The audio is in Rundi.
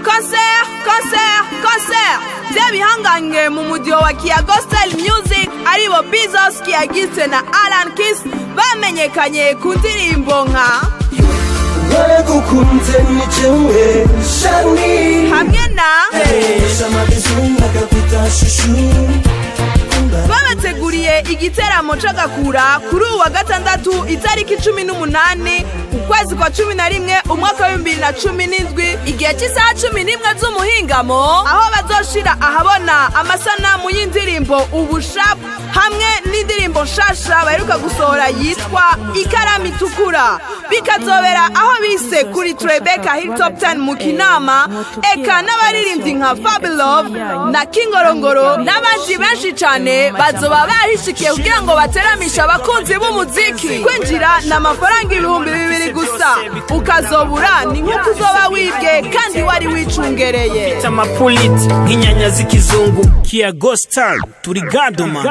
concert by'abihanganye mu mudiho wa Kia Gospel Music aribo Bizos Kiagitse na Alan Kiss bamenyekanye ku ndirimbo nka Waragukunze ni jewe Shani hamwe na Shamabizunga kapita shushu babateguriye igiteramo c'agakura kuri uwa gatandatu itariki 18 ukwezi kwa 11 umwaka wa 2017 igihe cy'isaha 11 z'umuhingamo aho bazoshira ahabona amasanamu y'indirimbo Ubusha hamwe n'indirimbo nshasha baheruka gusohora yitwa Ikaramu Itukura bikazobera aho bise kuri Tribeca Hilltop 10 mu Kinama eka n'abaririmbyi nka Fabulov na Kingorongoro n'abandi benshi cyane bazoba bahishikiye kugira ngo bateramisha abakunzi b'umuziki kwinjira n'amafaranga 2,000 gusa ukazobura ni nk'uko uzoba wibwe kandi wari wicungereye amapoliti nk'inyanya z'ikizungu Kia Gospel turi Gadoma.